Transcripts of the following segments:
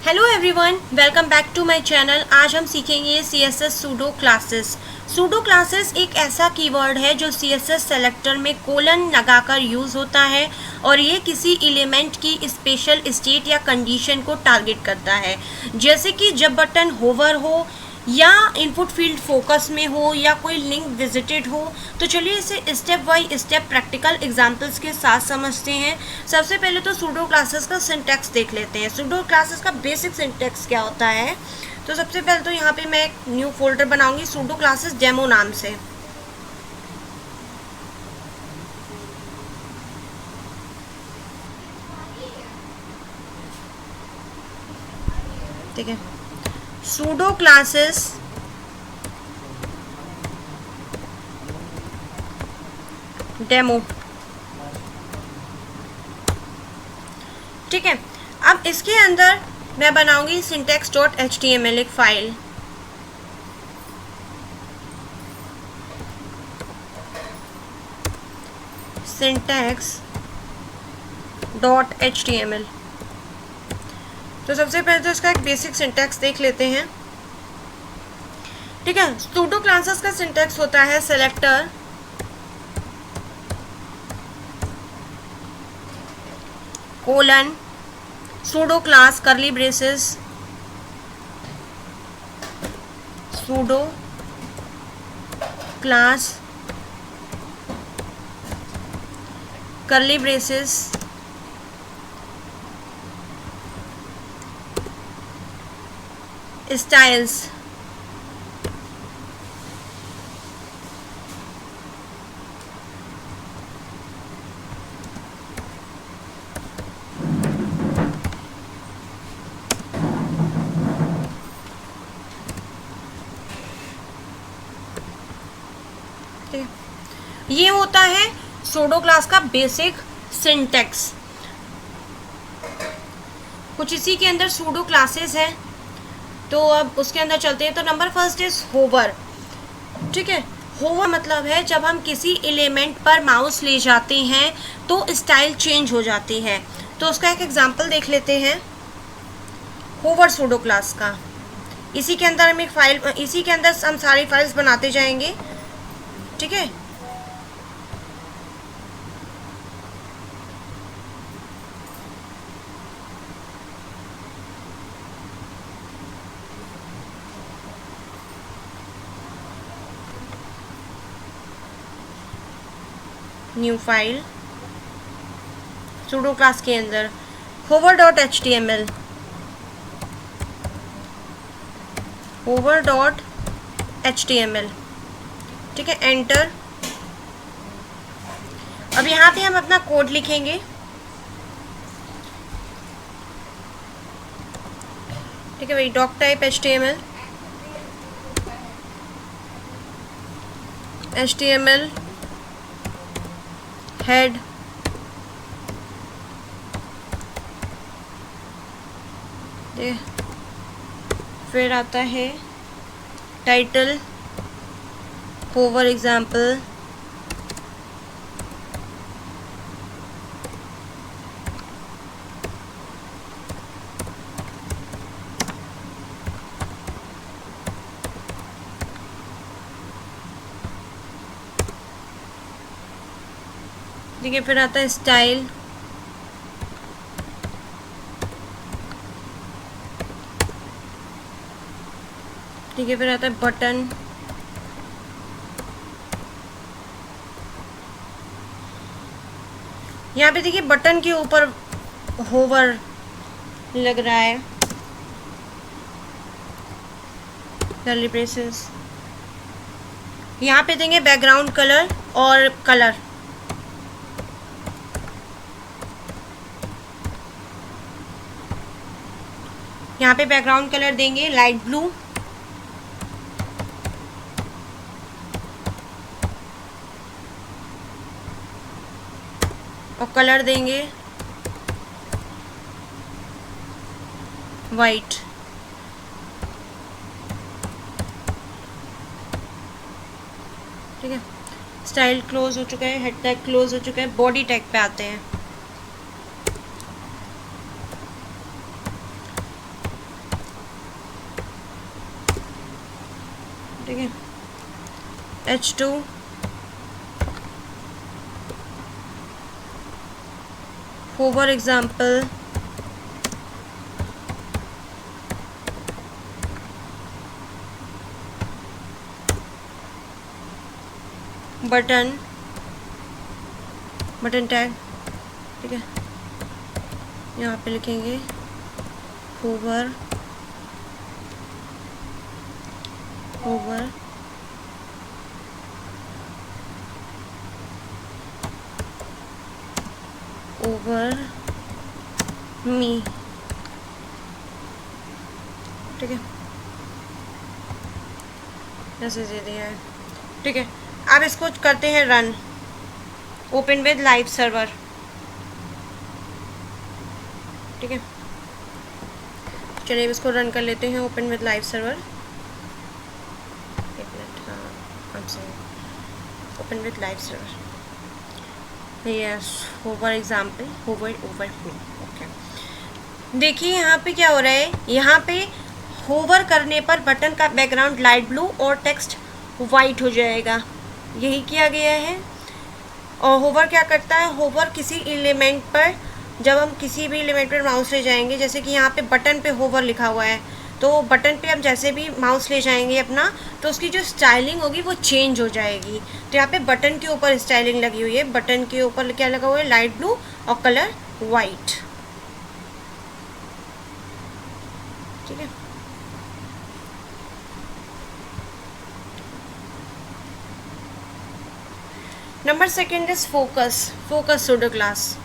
Hello everyone, welcome back to my channel. आज हम सीखेंगे CSS pseudo classes. Pseudo classes एक ऐसा कीवर्ड है जो CSS सेलेक्टर में कोलन लगाकर यूज़ होता है और ये किसी एलिमेंट की स्पेशल स्टेट या कंडीशन को टारगेट करता है, जैसे कि जब बटन होवर हो या इनपुट फील्ड फोकस में हो या कोई लिंक विजिटेड हो। तो चलिए इसे step by step practical examples के साथ समझते हैं। सबसे पहले तो सूडो क्लासेस का सिंटैक्स देख लेते हैं। सूडो क्लासेस का बेसिक सिंटैक्स क्या होता है। तो सबसे पहले तो यहाँ पे मैं एक न्यू फोल्डर बनाऊंगी सूडो क्लासेस डेमो नाम से। ठीक है, सूडो क्लासेस डेमो। ठीक है, अब इसके अंदर मैं बनाऊंगी syntax.html एक फाइल। syntax.html। तो सबसे पहले तो इसका एक बेसिक सिंटैक्स देख लेते हैं। ठीक है, सूडो क्लासेस का सिंटैक्स होता है सेलेक्टर कोलन सूडो क्लास करली ब्रेसेस सूडो क्लास करली ब्रेसेस स्टाइल्स। ये होता है सूडो क्लास का बेसिक सिंटैक्स। कुछ इसी के अंदर सूडो क्लासेस है, तो अब उसके अंदर चलते हैं। तो नंबर फर्स्ट इज होवर। ठीक है, होवर मतलब है जब हम किसी एलिमेंट पर माउस ले जाते हैं तो स्टाइल चेंज हो जाती है। तो उसका एक एग्जांपल देख लेते हैं होवर सूडो क्लास का। इसी के अंदर हम एक फाइल, इसी के अंदर हम सारी फाइल्स बनाते जाएंगे। ठीक है, न्यू फाइल सूडो क्लास के अंदर hover.html hover.html। ठीक है, एंटर। अब यहाँ पे हम अपना कोड लिखेंगे। ठीक है भाई, डॉक टाइप HTML हेड, फिर आता है टाइटल होवर एग्जाम्पल, ठीक है, फिर आता है स्टाइल, ठीक है, फिर आता है बटन, यहाँ पे देखिए बटन के ऊपर होवर लग रहा है, कर्ली ब्रेसेस। यहाँ पे देंगे बैकग्राउंड कलर और कलर। यहाँ पे बैकग्राउंड कलर देंगे लाइट ब्लू, और कलर देंगे वाइट। ठीक है, स्टाइल क्लोज हो चुका है, हेड टैग क्लोज हो चुका है। बॉडी टैग पे आते हैं। ठीक है। H2 hover example button tag, ठीक है। यहाँ पे लिखेंगे होवर ओवर मी, ठीक है। ऐसे दे दिया है, ठीक है। अब इसको करते हैं run, open with live server, ठीक है। चलिए इसको रन कर लेते हैं, ओपन विद लाइव सर्वर। एक मिनट, हाँ हमसे open with live server, yes hover example hover okay. देखिए यहाँ पे क्या हो रहा है, यहाँ पे होवर करने पर बटन का बैकग्राउंड लाइट ब्लू और टेक्स्ट वाइट हो जाएगा, यही किया गया है। और होवर क्या करता है, होवर किसी एलिमेंट पर, जब हम किसी भी एलिमेंट पर माउस ले जाएंगे, जैसे कि यहाँ पे बटन पे होवर लिखा हुआ है, तो बटन पे हम जैसे भी माउस ले जाएंगे अपना, तो उसकी जो स्टाइलिंग होगी वो चेंज हो जाएगी। तो यहाँ पे बटन के ऊपर स्टाइलिंग लगी हुई है, बटन के ऊपर क्या लगा हुआ है, लाइट ब्लू और कलर वाइट, ठीक है। Number second is focus pseudo class.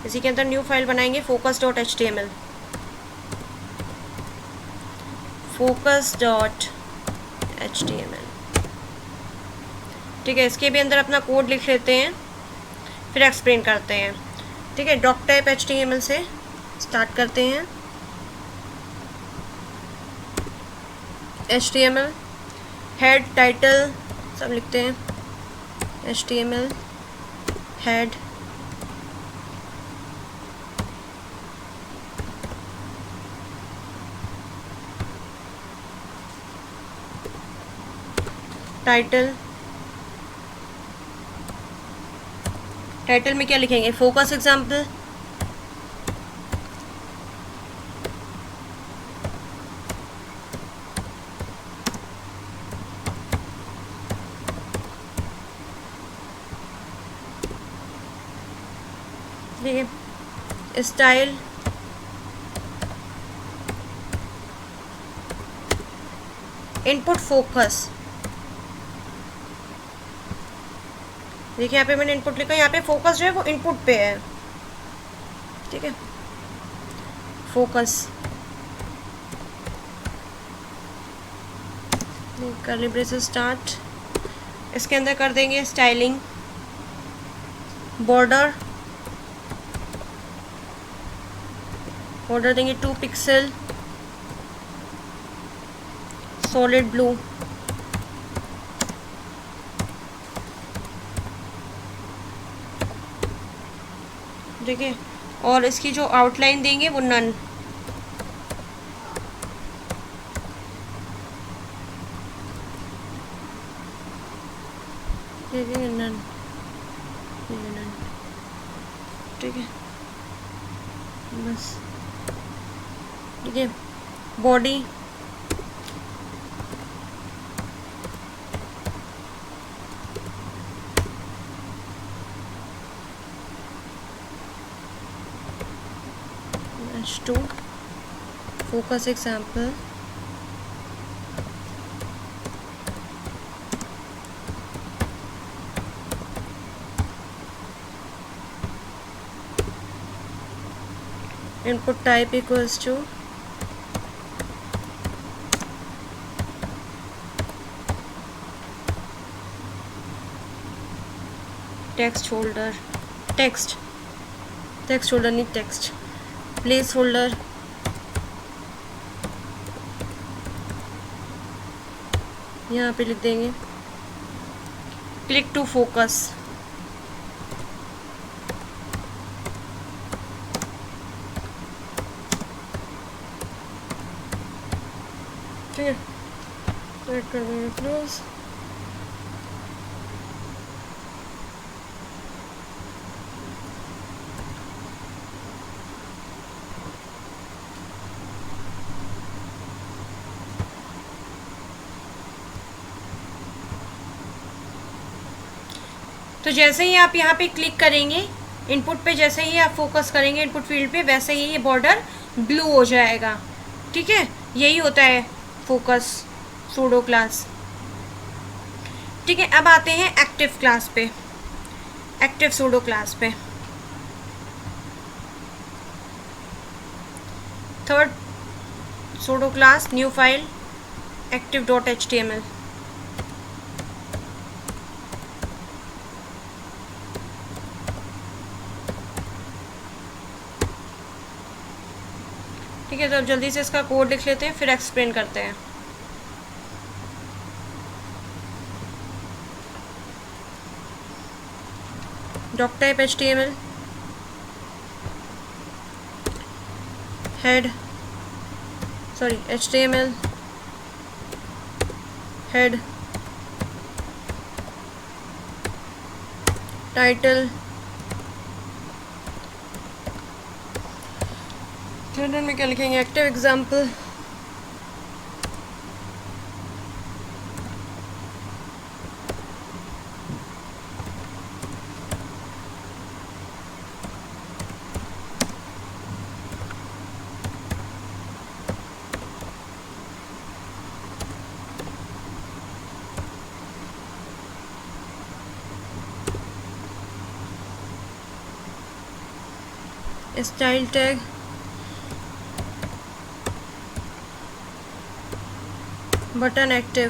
इसी के अंदर न्यू फाइल बनाएंगे focus.html, ठीक है। इसके भी अंदर अपना कोड लिख लेते हैं, फिर एक्सप्लेन करते हैं, ठीक है। डॉक टाइप HTML से स्टार्ट करते हैं। HTML हेड टाइटल सब लिखते हैं, HTML हेड, टाइटल में क्या लिखेंगे, फोकस एग्जाम्पल, ठीक है। स्टाइल, इनपुट फोकस, देखिए यहाँ पे मैंने इनपुट लिखा, यहाँ पे फोकस जो है वो इनपुट पे है, ठीक है। फोकस कर्ली ब्रेसेस स्टार्ट, इसके अंदर कर देंगे स्टाइलिंग, बॉर्डर देंगे 2 पिक्सल, सॉलिड ब्लू, ठीक है। और इसकी जो आउटलाइन देंगे वो नन, नन, ठीक है। बस ठीक है। Body H2 focus example, input type equals to text holder, text holder नहीं text, प्लेस होल्डर, यहाँ पे लिख देंगे क्लिक टू फोकस, ठीक है, चेक कर देंगे क्लोज। तो जैसे ही आप यहाँ पे क्लिक करेंगे इनपुट पे, जैसे ही आप फोकस करेंगे इनपुट फील्ड पे, वैसे ही ये बॉर्डर ब्लू हो जाएगा। ठीक है, यही होता है फोकस सूडो क्लास। ठीक है, अब आते हैं एक्टिव क्लास पे, एक्टिव सूडो क्लास पे। Third pseudo class, new file active.html। ठीक है, तो अब जल्दी से इसका कोड लिख लेते हैं, फिर एक्सप्लेन करते हैं। Doc type HTML, head sorry HTML head, title, children में क्या लिखेंगे, active example, style tag, button active,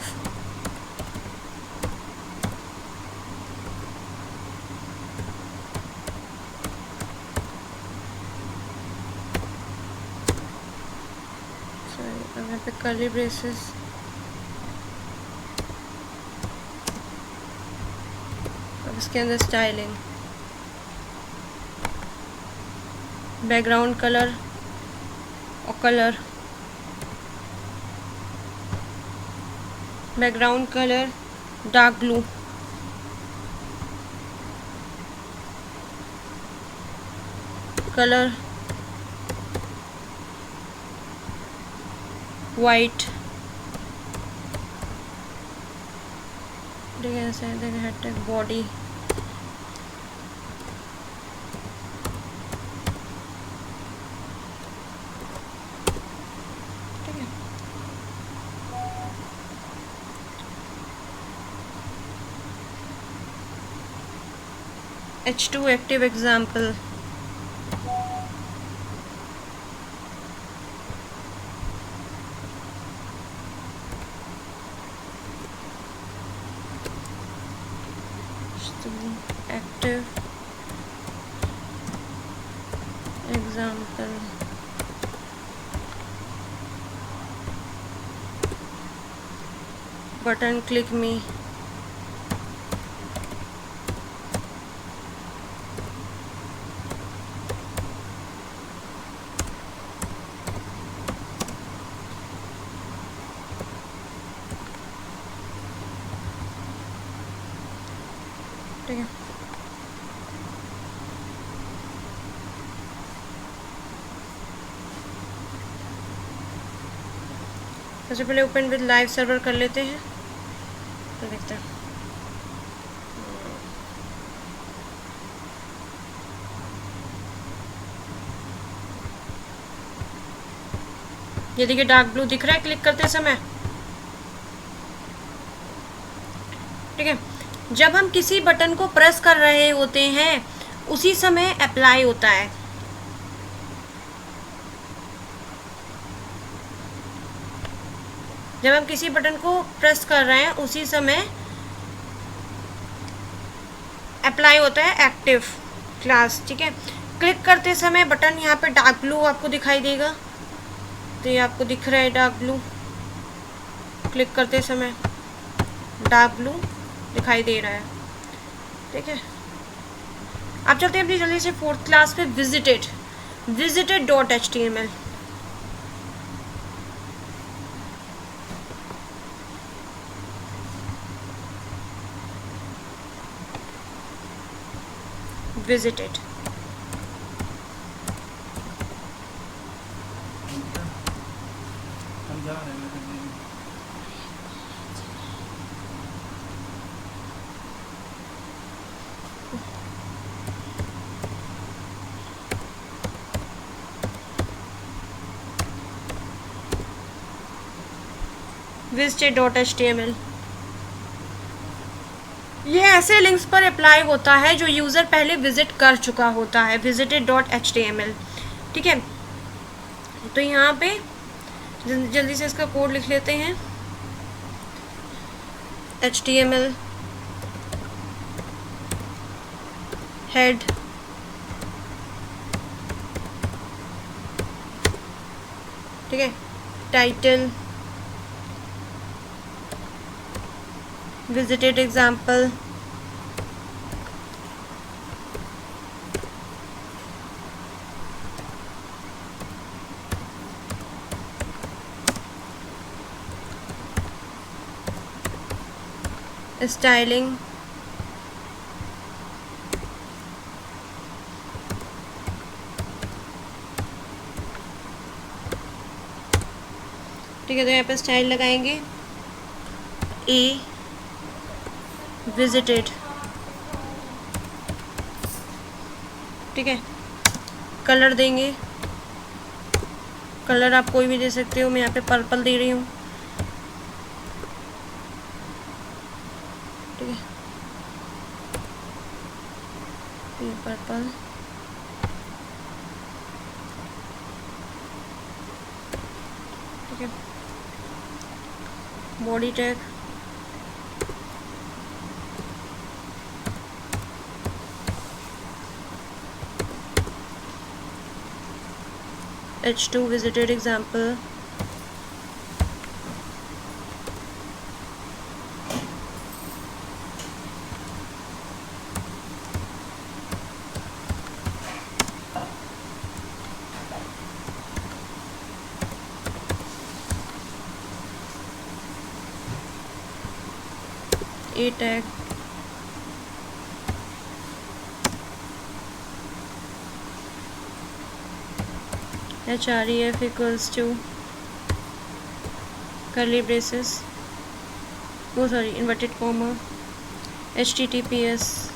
sorry यहाँ पे कर्ली ब्रेसेस, अब इसके अंदर स्टाइलिंग, बैकग्राउंड कलर और colour, background colour dark blue, colour white, ठीक है, ऐसे देखिए hashtag body, H2 active example, active example, button click me, ठीक है। सबसे पहले ओपन विद लाइव सर्वर कर लेते हैं, तो देखते हैं। ये देखिए डार्क ब्लू दिख रहा है क्लिक करते समय, ठीक है। जब हम किसी बटन को प्रेस कर रहे होते हैं उसी समय अप्लाई होता है। जब हम किसी बटन को प्रेस कर रहे हैं उसी समय अप्लाई होता है एक्टिव क्लास, ठीक है। क्लिक करते समय बटन यहाँ पे डार्क ब्लू आपको दिखाई देगा, तो ये आपको दिख रहा है डार्क ब्लू, क्लिक करते समय डार्क ब्लू दिखाई दे रहा है, ठीक है। अब चलते हैं अपनी जल्दी से फोर्थ क्लास पे, विजिटेड.html। visited. visited.html ये ऐसे लिंक्स पर अप्लाई होता है जो यूज़र पहले विजिट कर चुका होता है, visited.html। ठीक है, तो यहाँ पे जल्दी से इसका कोड लिख लेते हैं। HTML हेड, ठीक है, टाइटल visited example, styling, ठीक है, तो यहाँ पे स्टाइल लगाएंगे ए visited, ठीक है। कलर देंगे, कलर आप कोई भी दे सकते हो, मैं यहाँ पे पर्पल दे रही हूँ, ठीक है, ये पर्पल, ठीक है। Body tag H2 visited example, A tag, href equals to curly braces, inverted comma, https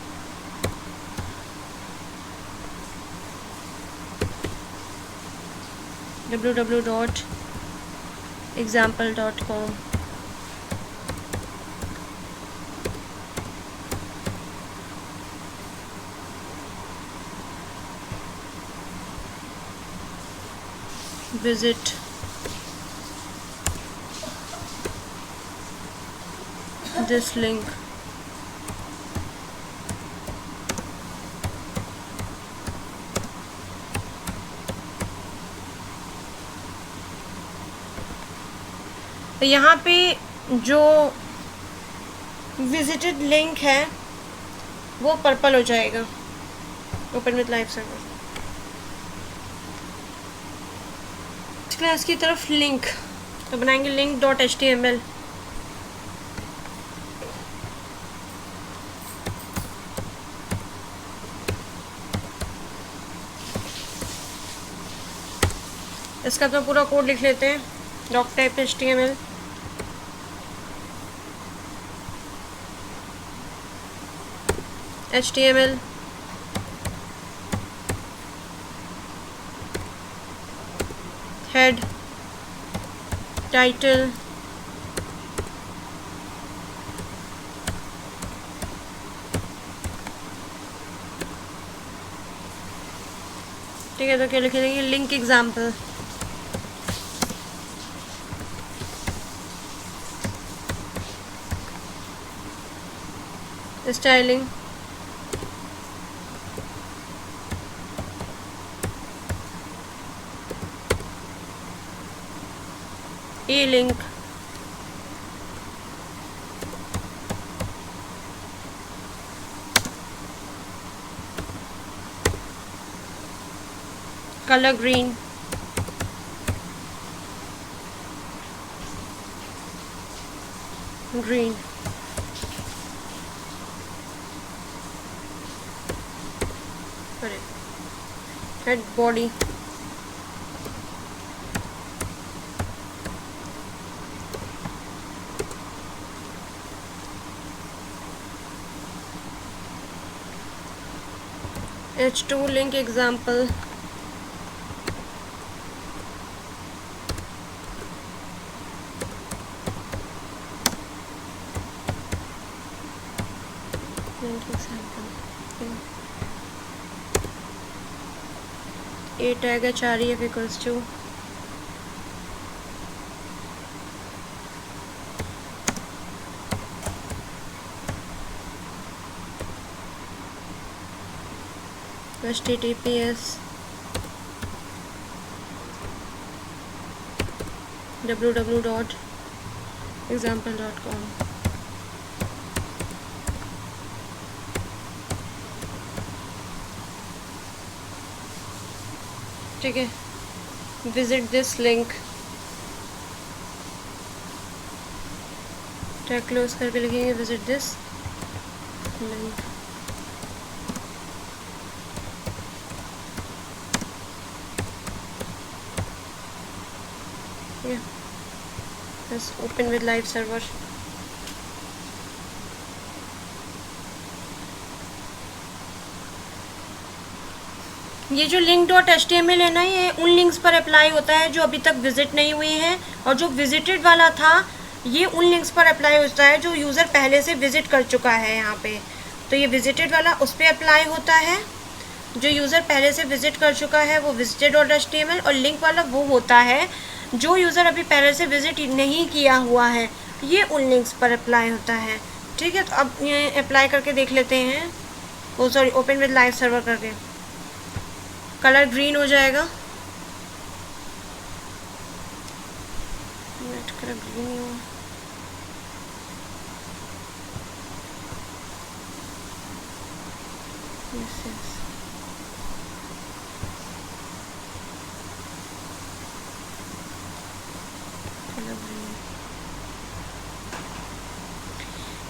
www.example.com, visit this link, तो यहाँ पे जो विजिटेड लिंक है वो पर्पल हो जाएगा। Open with live server, class की तरफ लिंक, तो बनाएंगे link.html, इसका तो पूरा कोड लिख लेते हैं। doc type html, html head, title, ठीक है, तो क्या लिख देंगे, लिंक एग्जाम्पल, स्टाइलिंग, ए लिंक, color green, green, अरे head body, H2 link example, link example, A tag href equals to https www.example.com। ठीक है, visit this link, tag close करके लिखेंगे visit this link. Let's open with live server। ये जो link dot HTML है ना, ये उन लिंक्स पर अप्लाई होता है जो अभी तक विजिट नहीं हुए हैं, और जो विजिटेड वाला था ये उन लिंक्स पर अप्लाई होता है जो यूज़र पहले से विजिट कर चुका है यहाँ पे। तो ये विजिटेड वाला उस पर अप्लाई होता है, जो यूज़र पहले से विजिट कर चुका है वो विजिटेड डॉट HTML, और लिंक वाला वो होता है जो यूज़र अभी पहले से विजिट नहीं किया हुआ है, ये उन लिंक्स पर अप्लाई होता है। ठीक है, तो अब ये अप्लाई करके देख लेते हैं। Oh sorry, open with live server करके कलर ग्रीन हो जाएगा। कलर ग्रीन ही हुआ।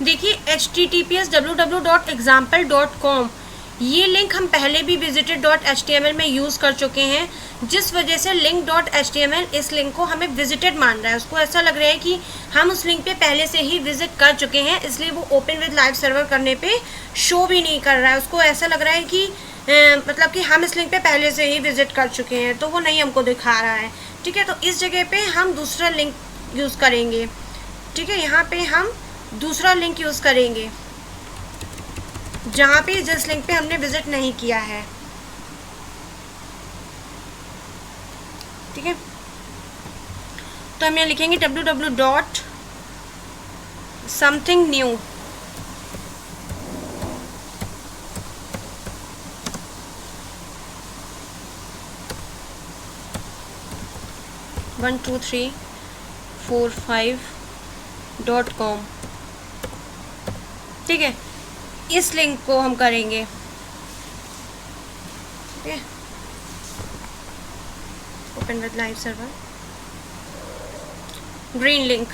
देखिए https www.example.com, ये लिंक हम पहले भी visited.html में यूज़ कर चुके हैं, जिस वजह से link.html इस लिंक को हमें विजिटेड मान रहा है। उसको ऐसा लग रहा है कि हम उस लिंक पे पहले से ही विजिट कर चुके हैं, इसलिए वो ओपन विद लाइव सर्वर करने पे शो भी नहीं कर रहा है। उसको ऐसा लग रहा है कि मतलब कि हम इस लिंक पे पहले से ही विजिट कर चुके हैं, तो वो नहीं हमको दिखा रहा है। ठीक है, तो इस जगह पे हम दूसरा लिंक यूज़ करेंगे। ठीक है, यहाँ पे हम दूसरा लिंक यूज़ करेंगे जहाँ पे जिस लिंक पे हमने विजिट नहीं किया है। ठीक है, तो हम यहाँ लिखेंगे www.somethingnew, .com। ठीक है, इस लिंक को हम करेंगे। ठीक है, open with live server. Green link,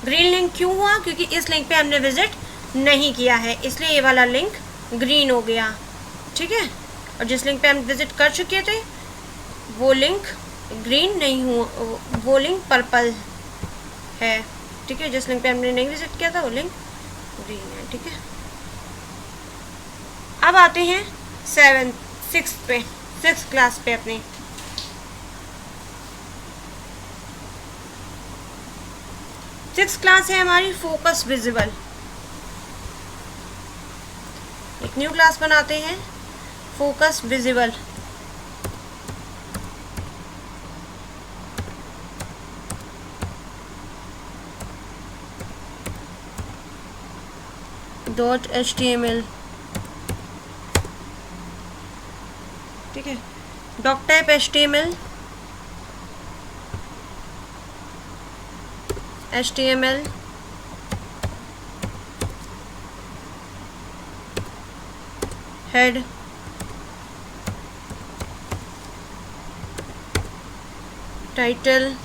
green link क्यों हुआ? क्योंकि इस लिंक पे हमने विजिट नहीं किया है, इसलिए ये वाला लिंक ग्रीन हो गया। ठीक है, और जिस लिंक पे हम विजिट कर चुके थे वो लिंक ग्रीन नहीं हुआ, वो लिंक पर्पल है। ठीक है, जिस लिंक पे हमने नहीं विजिट किया था वो लिंक ग्रीन है। ठीक है, अब आते हैं 6th क्लास पे अपनी। सिक्स क्लास है हमारी फोकस विजिबल। एक न्यू क्लास बनाते हैं, फोकस विजिबल। .html। ठीक है, doc type HTML, head, title,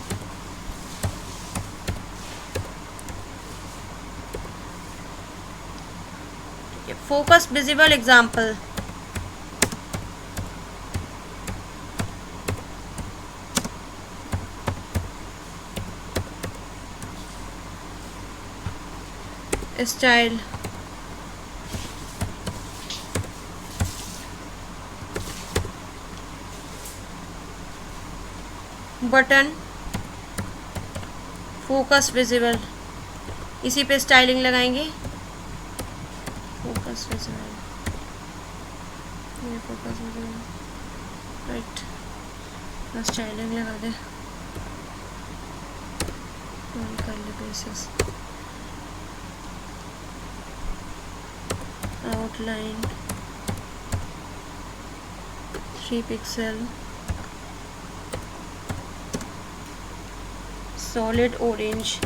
focus visible example. Style, button, focus visible, इसी पे स्टाइलिंग लगाएंगे। फोकस विजिबल, ये फोकस विजिबल, राइट, स्टाइलिंग लगा दे, कर ले basis, outline 3 pixel, solid orange,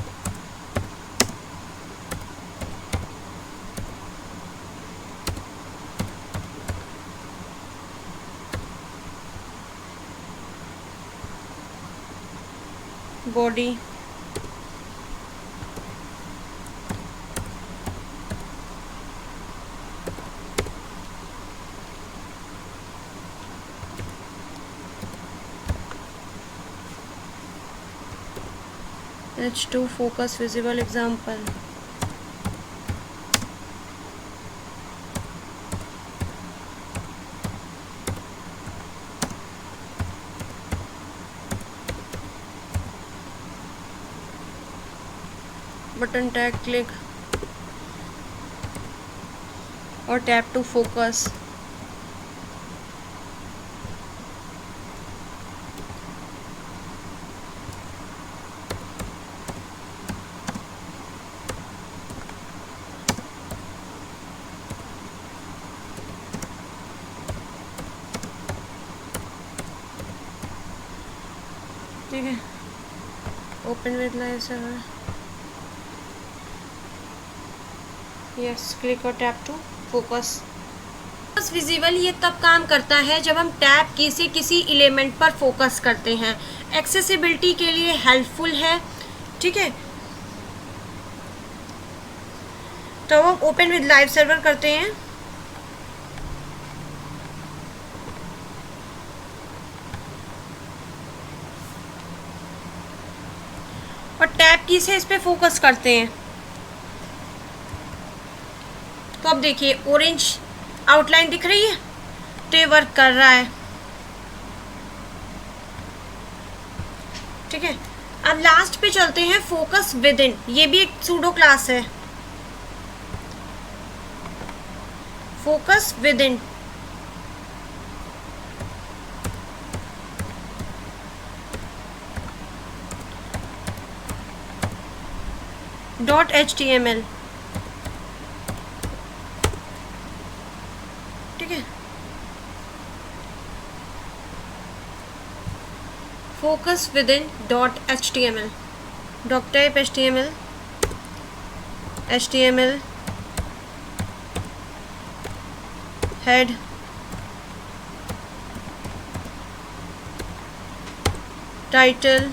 body, H2 focus visible example, button tag click और tap to focus, ठीक है। Open with live server, yes, click और tap to focus. Focus visible ये तब काम करता है जब हम टैप की से किसी एलिमेंट पर फोकस करते हैं। एक्सेसिबिलिटी के लिए हेल्पफुल है, ठीक है। तो हम ओपन विद लाइव सर्वर करते हैं, और टैप की से इस पे फोकस करते हैं। तो अब देखिए ऑरेंज आउटलाइन दिख रही है, तो ये वर्क कर रहा है, ठीक है। अब लास्ट पे चलते हैं, फोकस विद इन, ये भी एक सूडो क्लास है। फोकस विद इन, .html, ठीक है। Focus with in .html, dot type HTML, HTML head, title,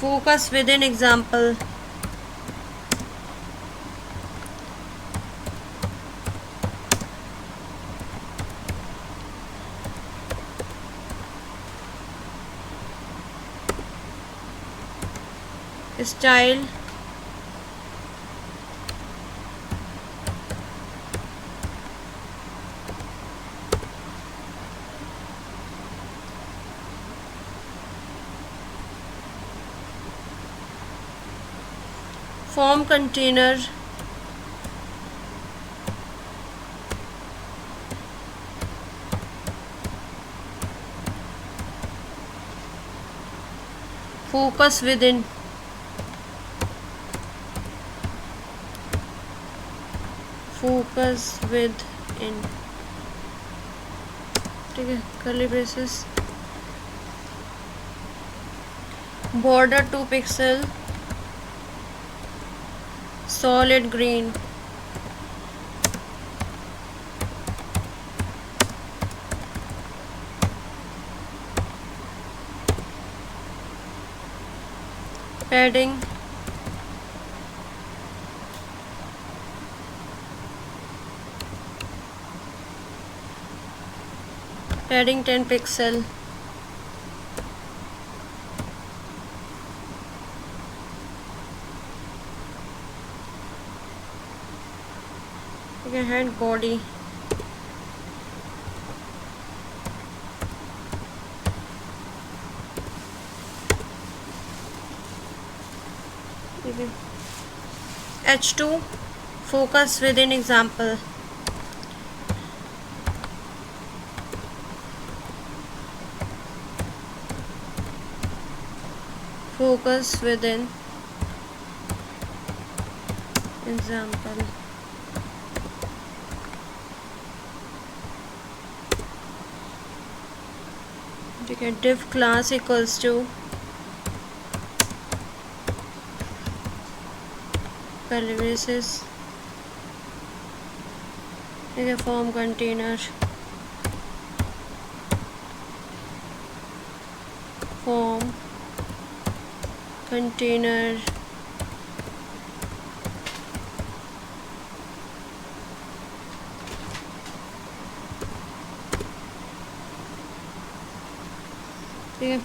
focus with in example, style, form container, focus with in, focus with in, ठीक है, curly braces, border 2 pixel, solid green, padding, padding 10 pixel, head body, H2 focus within example, focus within example, ठीक है, div class equals to पहले basis, ठीक है, form container, form container, ठीक है,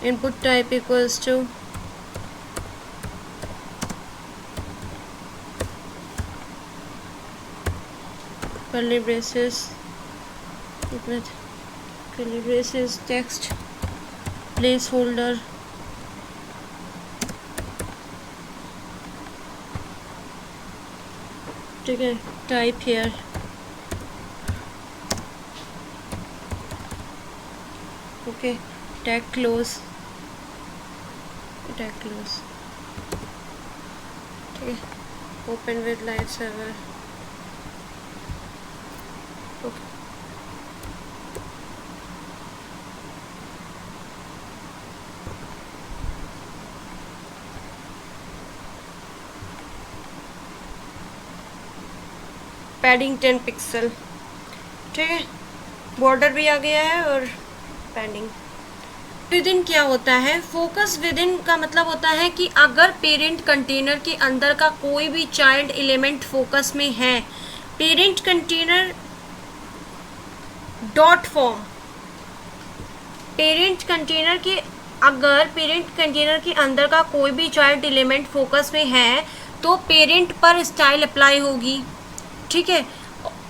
input type equals to curly braces, curly braces, text placeholder, ठीक है, type here, okay, tag close, ठीक है, open with live server, okay. Padding 10 pixel, ठीक है, बॉर्डर भी आ गया है और पैडिंग। विदिन क्या होता है? फोकस विदिन का मतलब होता है कि अगर पेरेंट कंटेनर के अंदर का कोई भी चाइल्ड एलिमेंट फोकस में है, parent container dot form, parent container के अगर पेरेंट कंटेनर के अंदर का कोई भी चाइल्ड एलिमेंट फोकस में है तो पेरेंट पर स्टाइल अप्लाई होगी, ठीक है।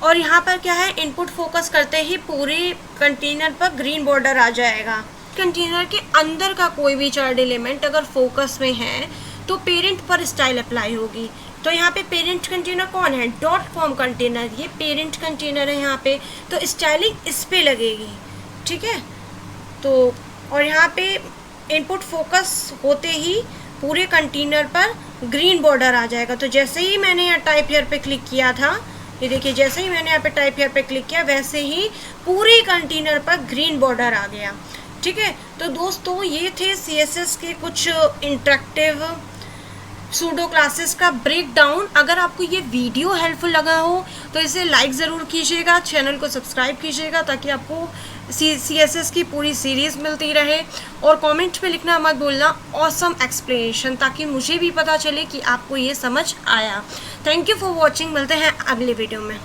और यहाँ पर क्या है, इनपुट फोकस करते ही पूरे कंटेनर पर ग्रीन बॉर्डर आ जाएगा। कंटेनर के अंदर का कोई भी चाइल्ड एलिमेंट अगर फोकस में है तो पेरेंट पर स्टाइल अप्लाई होगी। तो यहाँ पे पेरेंट कंटेनर कौन है? डॉट फॉर्म कंटेनर, ये पेरेंट कंटेनर है यहाँ पे, तो स्टाइलिंग इस पे लगेगी, ठीक है। तो और यहाँ पे इनपुट फोकस होते ही पूरे कंटेनर पर ग्रीन बॉर्डर आ जाएगा। तो जैसे ही मैंने यहाँ टाइप हियर पे क्लिक किया था, ये देखिए, जैसे ही मैंने यहाँ पे टाइप हियर पे क्लिक किया वैसे ही पूरे कंटेनर पर ग्रीन बॉर्डर आ गया, ठीक है। तो दोस्तों ये थे CSS के कुछ इंटरेक्टिव सूडो क्लासेस का ब्रेक डाउन। अगर आपको ये वीडियो हेल्पफुल लगा हो तो इसे लाइक ज़रूर कीजिएगा, चैनल को सब्सक्राइब कीजिएगा ताकि आपको CSS की पूरी सीरीज़ मिलती रहे। और कमेंट में लिखना मत भूलना ऑसम एक्सप्लेनेशन, ताकि मुझे भी पता चले कि आपको ये समझ आया। थैंक यू फॉर वॉचिंग, मिलते हैं अगले वीडियो में।